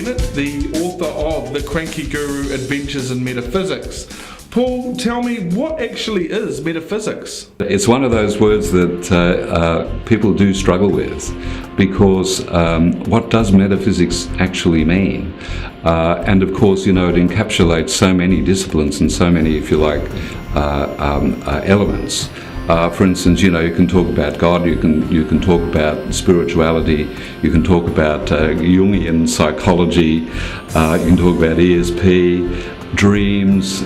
Bennett, the author of The Cranky Guru Adventures in Metaphysics. Paul, tell me, what actually is metaphysics? It's one of those words that people do struggle with, because what does metaphysics actually mean? And of course, it encapsulates so many disciplines and so many, if you like, elements. For instance, you can talk about God, you can talk about spirituality, you can talk about Jungian psychology, you can talk about ESP, dreams,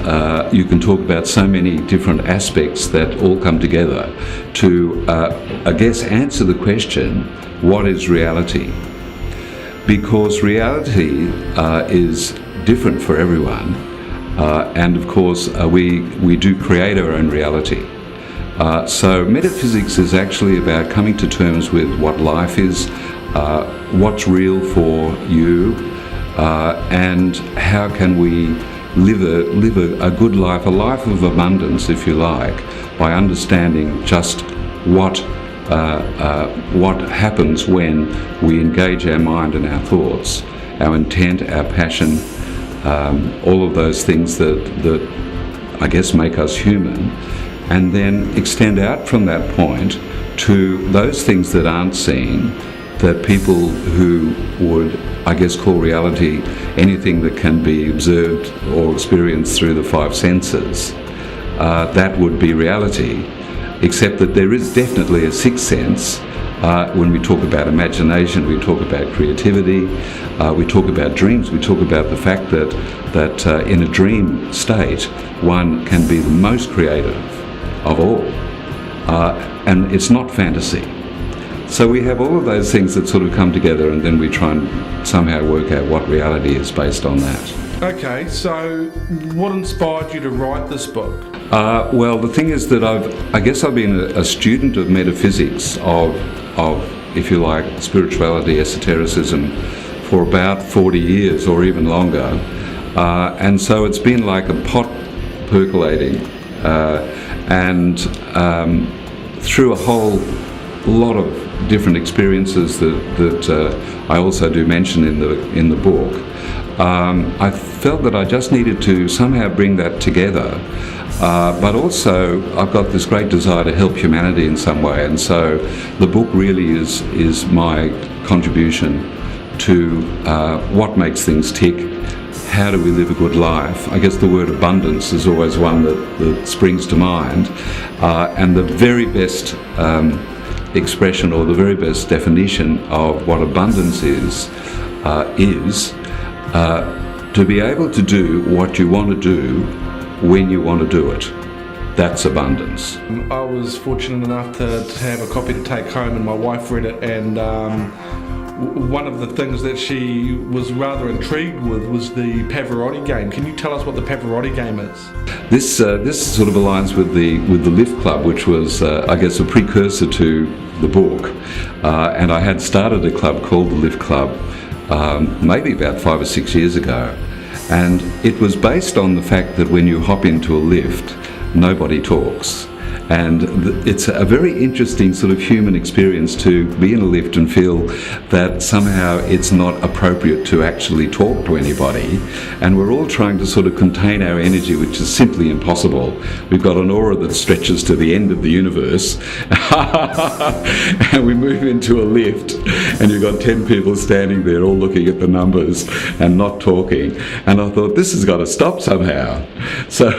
you can talk about so many different aspects that all come together to, answer the question, what is reality? Because reality is different for everyone, and of course we do create our own reality. So metaphysics is actually about coming to terms with what life is, what's real for you, and how can we live a good life, a life of abundance, if you like, by understanding just what happens when we engage our mind and our thoughts, our intent, our passion, all of those things that I guess make us human, and then extend out from that point to those things that aren't seen, that people who would, I guess, call reality anything that can be observed or experienced through the five senses. That would be reality, except that there is definitely a sixth sense. When we talk about imagination, we talk about creativity, we talk about dreams, we talk about the fact that in a dream state, one can be the most creative of all, and it's not fantasy. So we have all of those things that sort of come together, and then we try and somehow work out what reality is based on that. Okay, so what inspired you to write this book? Well, the thing is that I've been a student of metaphysics, of if you like, spirituality, esotericism, for about 40 years or even longer, and so it's been like a pot percolating, and through a whole lot of different experiences that I also do mention in the book, I felt that I just needed to somehow bring that together, but also I've got this great desire to help humanity in some way, and so the book really is my contribution to what makes things tick. How do we live a good life? I guess the word abundance is always one that springs to mind, and the very best expression, or the very best definition of what abundance is to be able to do what you want to do when you want to do it. That's abundance. I was fortunate enough to have a copy to take home, and my wife read it, and one of the things that she was rather intrigued with was the Pavarotti game. Can you tell us what the Pavarotti game is? This sort of aligns with the Lift Club, which was, I guess, a precursor to the book. And I had started a club called the Lift Club maybe about 5 or 6 years ago. And it was based on the fact that when you hop into a lift, nobody talks. And it's a very interesting sort of human experience to be in a lift and feel that somehow it's not appropriate to actually talk to anybody. And we're all trying to sort of contain our energy, which is simply impossible. We've got an aura that stretches to the end of the universe. And we move into a lift, and you've got 10 people standing there all looking at the numbers and not talking. And I thought, this has got to stop somehow. So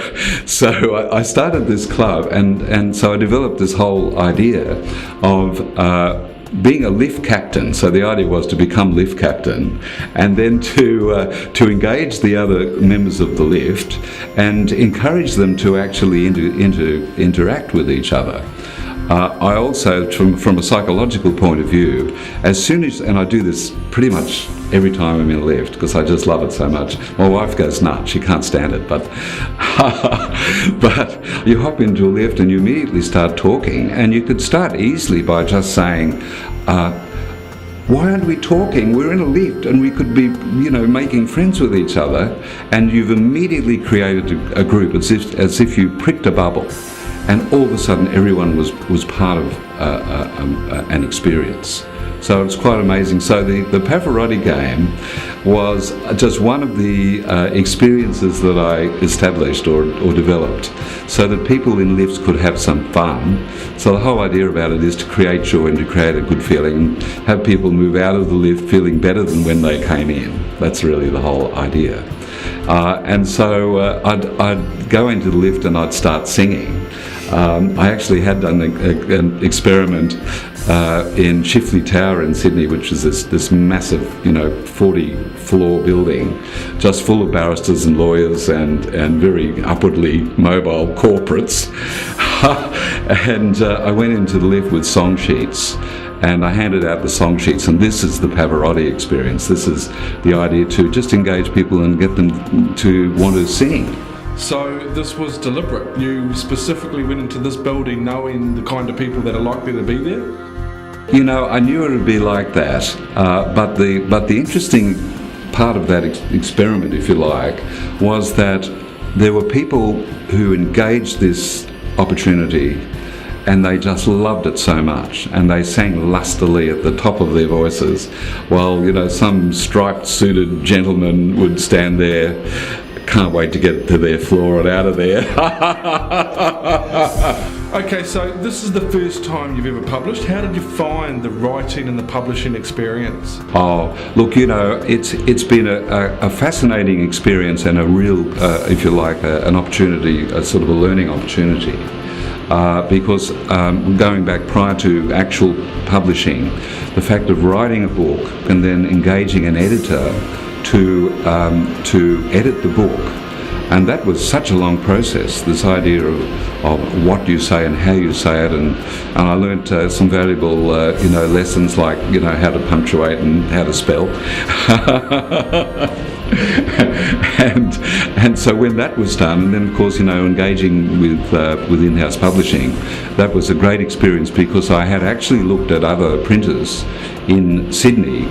I started this club, and so I developed this whole idea of being a lift captain. So the idea was to become lift captain, and then to engage the other members of the lift and encourage them to actually interact with each other. I also, from a psychological point of view, as soon as, and I do this pretty much every time I'm in a lift because I just love it so much. My wife goes nuts, she can't stand it, but you hop into a lift and you immediately start talking, and you could start easily by just saying, why aren't we talking? We're in a lift and we could be, making friends with each other, and you've immediately created a group as if you pricked a bubble. And all of a sudden, everyone was part of an experience. So it's quite amazing. So the Pavarotti game was just one of the experiences that I established or developed so that people in lifts could have some fun. So the whole idea about it is to create joy and to create a good feeling, have people move out of the lift feeling better than when they came in. That's really the whole idea. And so I'd go into the lift and I'd start singing. I actually had done an experiment in Chifley Tower in Sydney, which is this massive, 40-floor building, just full of barristers and lawyers and very upwardly mobile corporates. And I went into the lift with song sheets, and I handed out the song sheets, and this is the Pavarotti experience. This is the idea to just engage people and get them to want to sing. So this was deliberate. You specifically went into this building knowing the kind of people that are likely to be there? I knew it would be like that, but the interesting part of that experiment, if you like, was that there were people who engaged this opportunity and they just loved it so much, and they sang lustily at the top of their voices, while some striped suited gentleman would stand there, can't wait to get to their floor and out of there. Okay, so this is the first time you've ever published. How did you find the writing and the publishing experience? Oh, look, it's been a fascinating experience and a real, if you like, an opportunity, a sort of a learning opportunity. Because going back prior to actual publishing, the fact of writing a book and then engaging an editor to edit the book, and that was such a long process, this idea of what you say and how you say it, and I learnt some valuable lessons like how to punctuate and how to spell. and so when that was done, and then of course engaging with InHouse publishing, that was a great experience, because I had actually looked at other printers in Sydney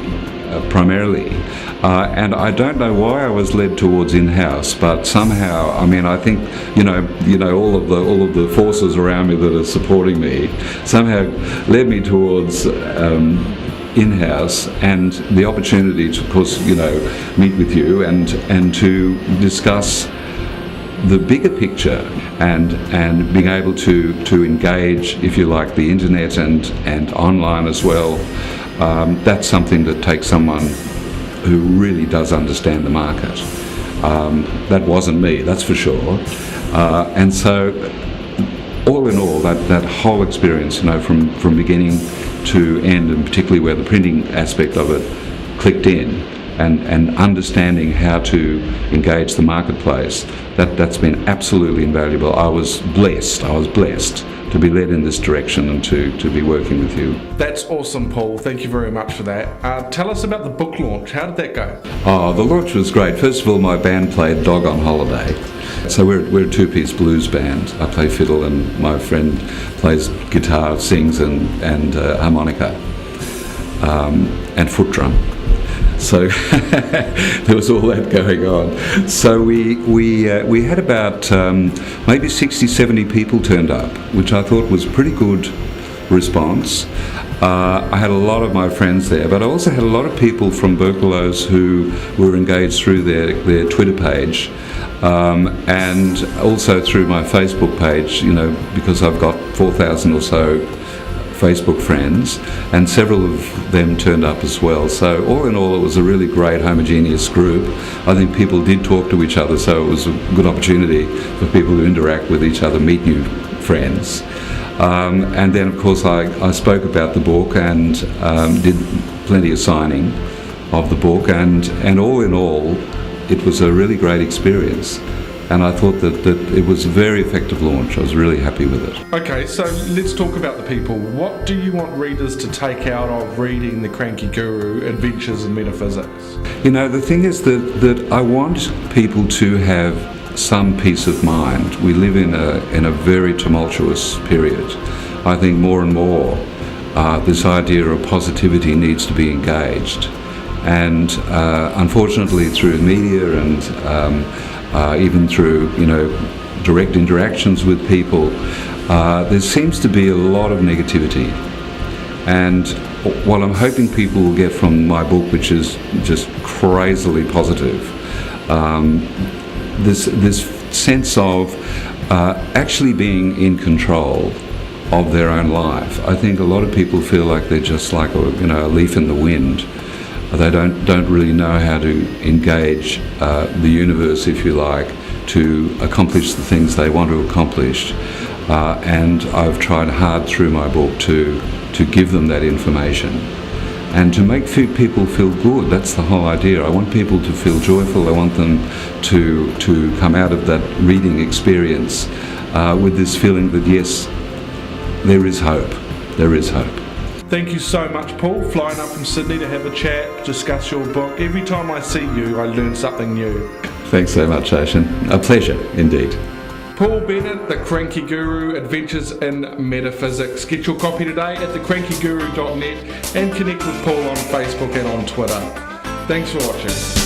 primarily, and I don't know why I was led towards InHouse, but somehow, I think all of the forces around me that are supporting me somehow led me towards InHouse, and the opportunity to, of course, meet with you and to discuss the bigger picture and being able to engage, if you like, the internet and online as well. That's something that takes someone who really does understand the market. That wasn't me, that's for sure. And so, all in all, that whole experience, from beginning to end, and particularly where the printing aspect of it clicked in, and understanding how to engage the marketplace, that's been absolutely invaluable. I was blessed to be led in this direction and to be working with you. That's awesome, Paul. Thank you very much for that. Tell us about the book launch. How did that go? Oh, the launch was great. First of all, my band played Dog on Holiday. So we're a two-piece blues band. I play fiddle and my friend plays guitar, sings and harmonica and foot drum. So there was all that going on. So we had about maybe 60, 70 people turned up, which I thought was pretty good response. I had a lot of my friends there, but I also had a lot of people from Berkelows who were engaged through their Twitter page, and also through my Facebook page, because I've got 4,000 or so Facebook friends, and several of them turned up as well. So all in all, it was a really great homogeneous group. I think people did talk to each other, so it was a good opportunity for people to interact with each other, meet new friends. And then of course I spoke about the book and did plenty of signing of the book, and all in all, it was a really great experience. And I thought that it was a very effective launch. I was really happy with it. Okay, so let's talk about the people. What do you want readers to take out of reading the Cranky Guru, Adventures in Metaphysics? The thing is that I want people to have some peace of mind. We live in a very tumultuous period. I think more and more this idea of positivity needs to be engaged. And unfortunately through media and even through direct interactions with people, there seems to be a lot of negativity, and what I'm hoping people will get from my book, which is just crazily positive, this sense of actually being in control of their own life. I think a lot of people feel like they're just like a leaf in the wind. They don't really know how to engage the universe, if you like, to accomplish the things they want to accomplish. And I've tried hard through my book to give them that information and to make people feel good. That's the whole idea. I want people to feel joyful. I want them to come out of that reading experience with this feeling that yes, there is hope. There is hope. Thank you so much, Paul, flying up from Sydney to have a chat, discuss your book. Every time I see you, I learn something new. Thanks so much, Ocean. A pleasure, indeed. Paul Bennett, the Cranky Guru, Adventures in Metaphysics. Get your copy today at thecrankyguru.net and connect with Paul on Facebook and on Twitter. Thanks for watching.